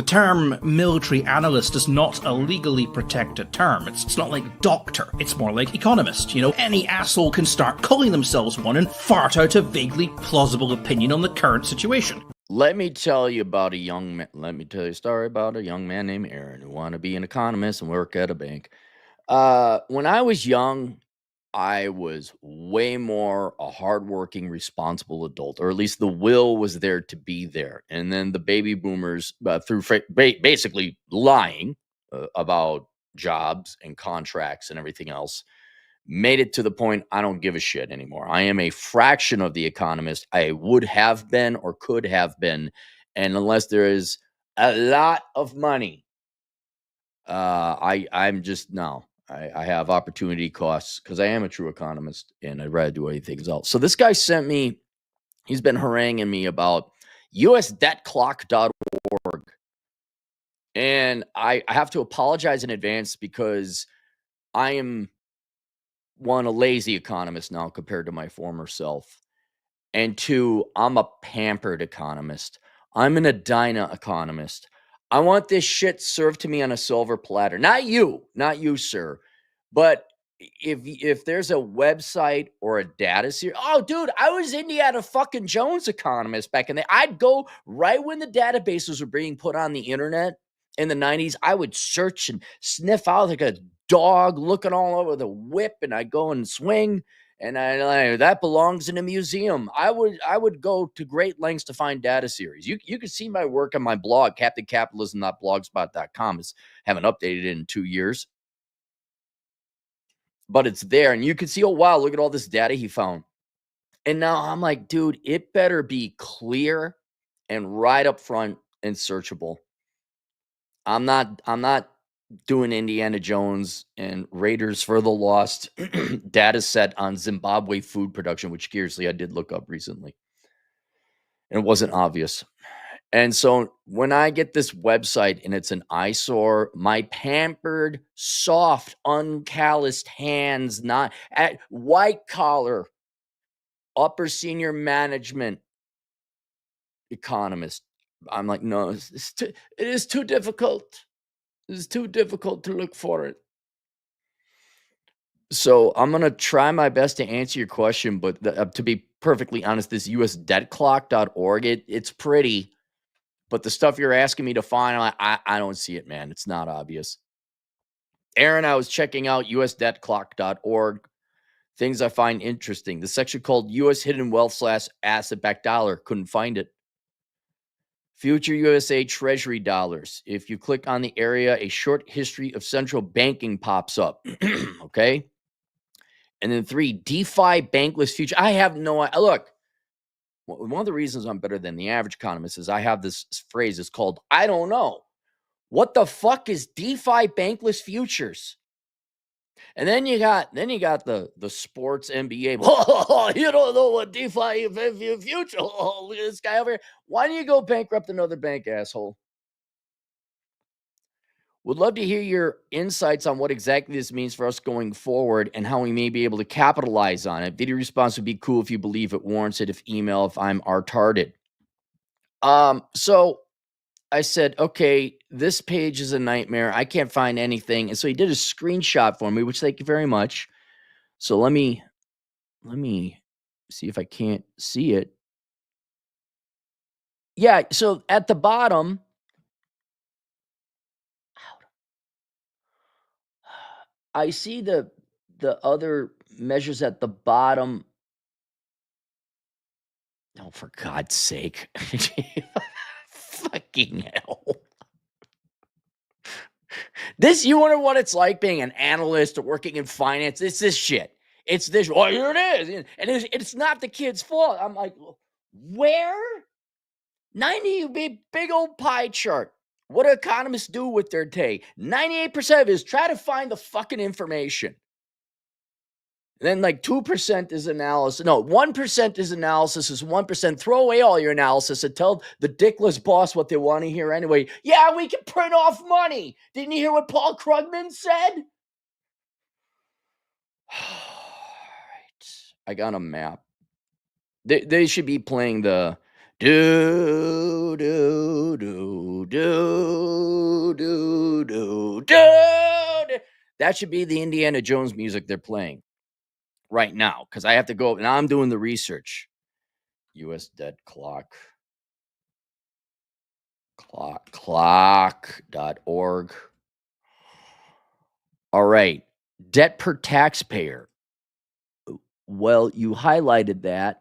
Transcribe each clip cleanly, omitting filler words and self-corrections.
The term military analyst is not a legally protected term. It's not like doctor. It's more like economist. You know, any asshole can start calling themselves one and fart out a vaguely plausible opinion on the current situation. Let me tell you a story about a young man named Aaron who wanted to be an economist and work at a bank. When I was young, I was way more a hardworking, responsible adult, or at least the will was there to be there. And then the baby boomers, through basically lying about jobs and contracts and everything else, made it to the point I don't give a shit anymore. I am a fraction of the economist I would have been or could have been. And unless there is a lot of money, I'm just no. I have opportunity costs because I am a true economist and I'd rather do anything else. So this guy sent me, he's been haranguing me about usdebtclock.org. And I have to apologize in advance because I am one, a lazy economist now compared to my former self. And two, I'm a pampered economist. I'm an Edina economist. I want this shit served to me on a silver platter. Not you, sir. But if there's a website or a data series, oh, dude, I was Indiana fucking Jones economist back in the. I'd go right when the databases were being put on the internet in the 90s. I would search and sniff out like a dog looking all over the whip, and I'd go and swing. And that belongs in a museum. I would go to great lengths to find data series. You can see my work on my blog, captaincapitalism.blogspot.com. Haven't updated it in 2 years. But it's there. And you can see, oh, wow, look at all this data he found. And now I'm like, dude, it better be clear and right up front and searchable. I'm not doing Indiana Jones and Raiders for the Lost data set on Zimbabwe food production, which curiously I did look up recently. And it wasn't obvious. And so when I get this website and it's an eyesore, my pampered, soft, uncalloused hands, not at white collar, upper senior management economist, I'm like, no, it is too difficult. It's too difficult to look for it. So I'm going to try my best to answer your question, but to be perfectly honest, this usdebtclock.org, it's pretty, but the stuff you're asking me to find, I don't see it, man. It's not obvious. Aaron, I was checking out usdebtclock.org. Things I find interesting. The section called U.S. Hidden Wealth / Asset-Backed Dollar. Couldn't find it. Future USA Treasury dollars. If you click on the area, a short history of central banking pops up. Okay. And then 3, DeFi bankless future. I have no idea. Look, one of the reasons I'm better than the average economist is I have this phrase. It's called, I don't know. What the fuck is DeFi bankless futures? And then you got the sports NBA. Oh, you don't know what DeFi future. Oh, look at this guy over here. Why don't you go bankrupt another bank, asshole? Would love to hear your insights on what exactly this means for us going forward and how we may be able to capitalize on it. Video response would be cool if you believe it warrants it. If email, if I'm retarded. So I said, okay, this page is a nightmare. I can't find anything. And so he did a screenshot for me, which thank you very much. So let me see if I can't see it. Yeah, so at the bottom, I see the other measures at the bottom. Oh, for God's sake. Fucking hell. You wonder what it's like being an analyst or working in finance. It's this shit. It's this. Oh, here it is. And it's not the kid's fault. I'm like, where? 90 big old pie chart. What do economists do with their day? 98% of it is try to find the fucking information. And then like 2% is analysis. No, 1% is analysis is 1%. Throw away all your analysis and tell the dickless boss what they want to hear anyway. Yeah, we can print off money. Didn't you hear what Paul Krugman said? All right. I got a map. They should be playing the Do, do, do, do, do, do, do. That should be the Indiana Jones music they're playing right now, because I have to go. Now I'm doing the research. U.S. debt clock.org. All right. Debt per taxpayer. Well, you highlighted that.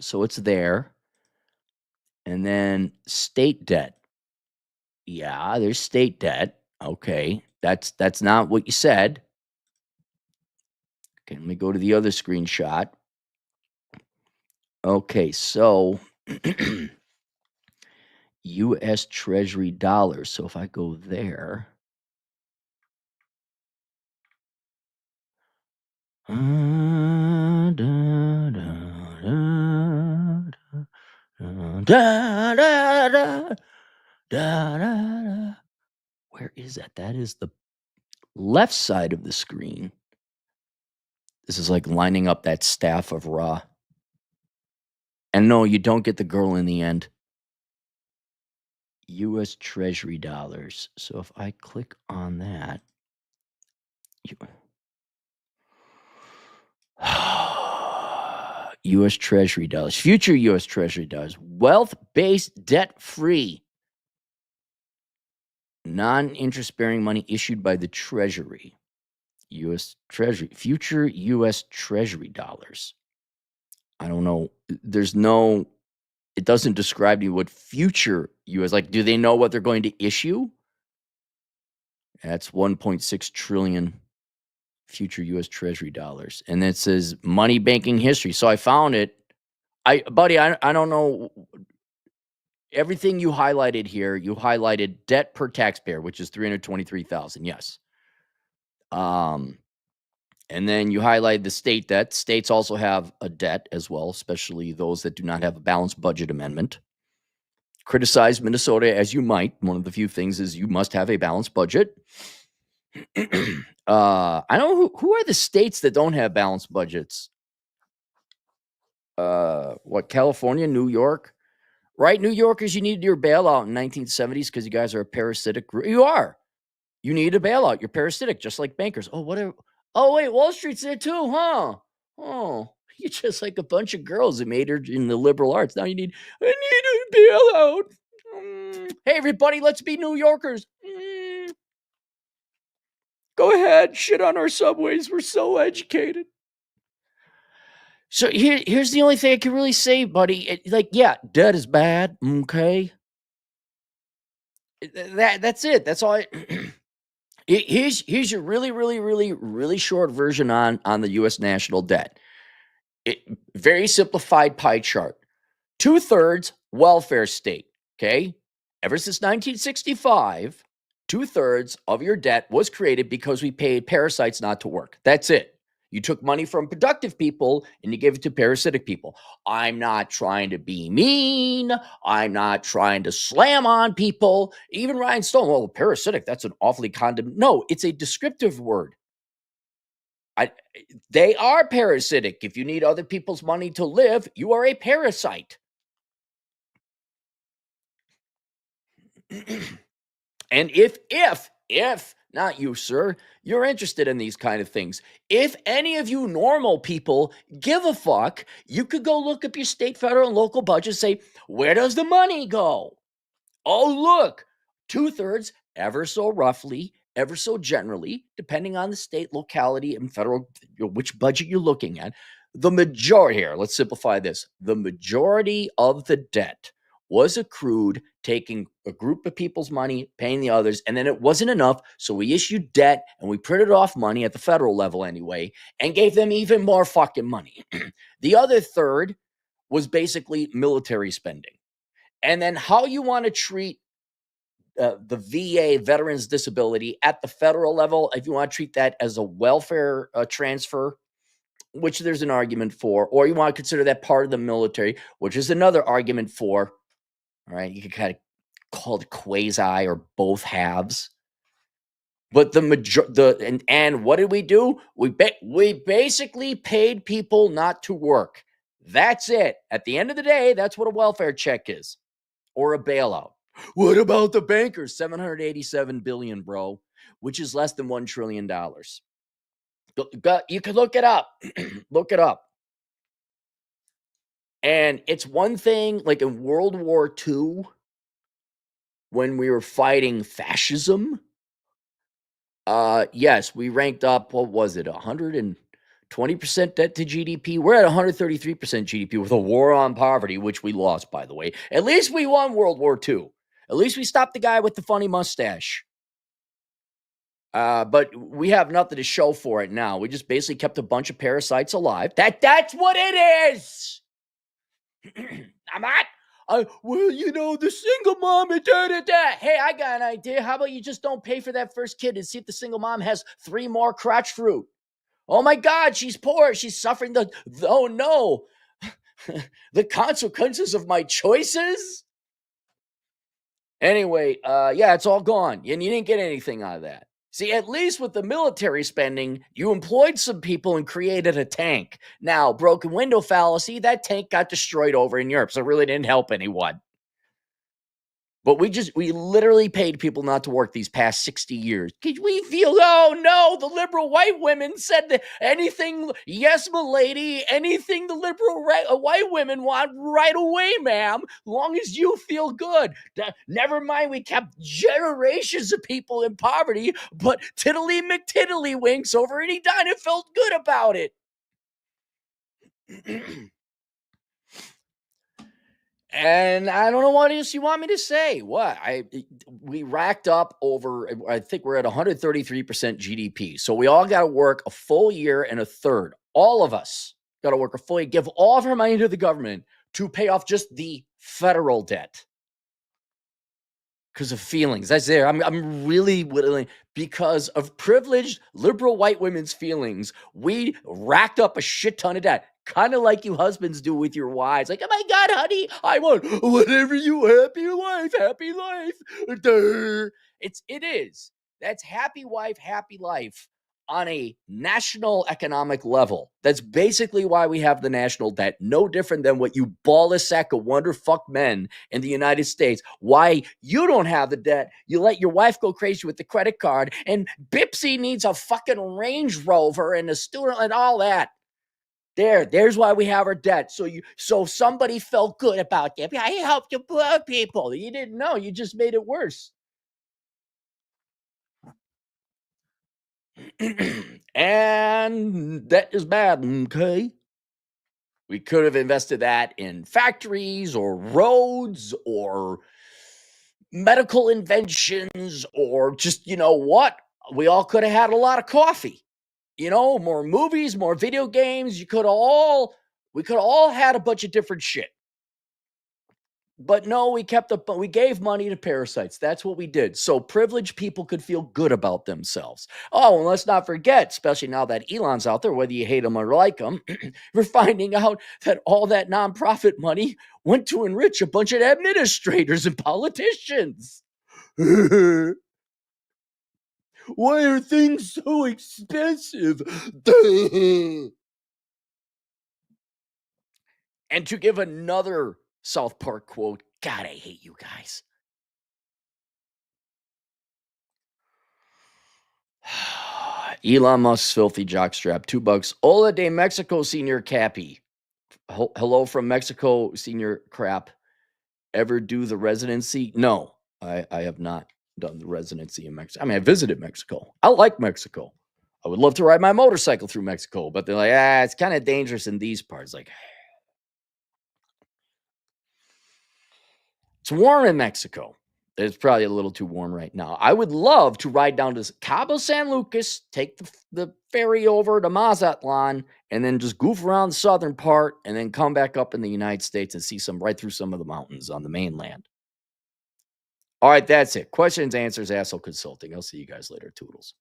So it's there. And then state debt. Yeah, there's state debt. Okay. That's not what you said. Okay, let me go to the other screenshot. Okay, so US Treasury dollars. So if I go there, where is that? That is the left side of the screen. This is like lining up that staff of Ra. And no, you don't get the girl in the end. US Treasury dollars. So if I click on that, US Treasury dollars, future US Treasury dollars, wealth based, debt free, non interest bearing money issued by the Treasury. US Treasury, future US Treasury dollars. I don't know. It doesn't describe to you what future US, like, do they know what they're going to issue? That's 1.6 trillion future US Treasury dollars. And then it says money banking history. So I found it. I don't know. Everything you highlighted here, you highlighted debt per taxpayer, which is 323,000. Yes. And then you highlighted the state debt. States also have a debt as well, especially those that do not have a balanced budget amendment. Criticize Minnesota as you might. One of the few things is you must have a balanced budget. I know who are the states that don't have balanced budgets. What, California, New York? Right, New Yorkers, you needed your bailout in 1970s because you guys are a parasitic group. You are. You need a bailout. You're parasitic, just like bankers. Oh, whatever. Oh, wait, Wall Street's there too, huh? Oh, you're just like a bunch of girls that majored in the liberal arts. Now I need a bailout. Hey, everybody, let's be New Yorkers. Go ahead, shit on our subways. We're so educated. So here's the only thing I can really say, buddy. Yeah, debt is bad. Okay. That's it. That's all. Here's your really short version on the U.S. national debt. Very simplified pie chart. 2/3 welfare state. Okay, ever since 1965, 2/3 of your debt was created because we paid parasites not to work. That's it. You took money from productive people and you gave it to parasitic people. I'm not trying to be mean. I'm not trying to slam on people. Even Ryan Stone, well, parasitic, that's an awfully No, it's a descriptive word. They are parasitic. If you need other people's money to live, you are a parasite. And if not you, sir, you're interested in these kind of things, if any of you normal people give a fuck, you could go look up your state, federal, and local budget and say, where does the money go? Oh, look, 2/3, ever so roughly, ever so generally, depending on the state, locality, and federal, which budget you're looking at, the majority here, let's simplify this, the majority of the debt was accrued, taking a group of people's money, paying the others, and then it wasn't enough, so we issued debt and we printed off money at the federal level anyway, and gave them even more fucking money. The other third was basically military spending. And then how you want to treat the VA, Veterans Disability, at the federal level, if you want to treat that as a welfare transfer, which there's an argument for, or you want to consider that part of the military, which is another argument for, all right, you could kind of call it quasi or both halves. But and what did we do? We basically paid people not to work. That's it. At the end of the day, that's what a welfare check is, or a bailout. What about the bankers? $787 billion, bro, which is less than $1 trillion. You can look it up. Look it up. And it's one thing, like in World War II, when we were fighting fascism, yes, we ranked up, what was it, 120% debt to GDP? We're at 133% GDP with a war on poverty, which we lost, by the way. At least we won World War II. At least we stopped the guy with the funny mustache. But we have nothing to show for it now. We just basically kept a bunch of parasites alive. That's what it is. I'm not. Well, you know, the single mom and da. Hey, I got an idea. How about you just don't pay for that first kid and see if the single mom has 3 more crotch fruit? Oh my God, she's poor. She's suffering oh no, the consequences of my choices. Anyway, yeah, it's all gone. And you didn't get anything out of that. See, at least with the military spending, you employed some people and created a tank. Now, broken window fallacy, that tank got destroyed over in Europe, so it really didn't help anyone. But we literally paid people not to work these past 60 years. Because we feel, oh no, the liberal white women said that anything, yes, m'lady, anything the liberal white women want right away, ma'am, long as you feel good. Never mind, we kept generations of people in poverty, but tiddly McTiddlywinks over in Edina felt good about it. And I don't know what else you want me to say. What? We racked up over, I think we're at 133% GDP. So we all got to work a full year and a third. All of us got to work a full year, give all of our money to the government to pay off just the federal debt. Because of feelings. That's there. I'm really willing, because of privileged liberal white women's feelings, we racked up a shit ton of debt. Kind of like you husbands do with your wives. Like, oh my God, honey, I want whatever you happy life. Duh. It is. That's happy wife, happy life on a national economic level. That's basically why we have the national debt. No different than what you ballless sack of wonder fuck men in the United States. Why you don't have the debt. You let your wife go crazy with the credit card, and Bipsy needs a fucking Range Rover and a student and all that. There's why we have our debt. So somebody felt good about you. I helped you poor people. You didn't know. You just made it worse. And that is bad, okay? We could have invested that in factories or roads or medical inventions, or just, you know what? We all could have had a lot of coffee. You know, more movies, more video games. We could have all had a bunch of different shit. But no, we gave money to parasites. That's what we did. So privileged people could feel good about themselves. Oh, and let's not forget, especially now that Elon's out there, whether you hate him or like him, we're finding out that all that nonprofit money went to enrich a bunch of administrators and politicians. Why are things so expensive? And to give another South Park quote, God, I hate you guys. Elon Musk's filthy jockstrap, $2. Hola de Mexico, Senior Cappy. Hello from Mexico, Senior Crap. Ever do the residency? No, I have not done the residency in Mexico. I mean, I visited Mexico. I like Mexico. I would love to ride my motorcycle through Mexico, but they're like, it's kind of dangerous in these parts. Like, it's warm in Mexico. It's probably a little too warm right now. I would love to ride down to Cabo San Lucas, take the ferry over to Mazatlan, and then just goof around the southern part, and then come back up in the United States and see right through some of the mountains on the mainland. All right, that's it. Questions, answers, asshole consulting. I'll see you guys later. Toodles.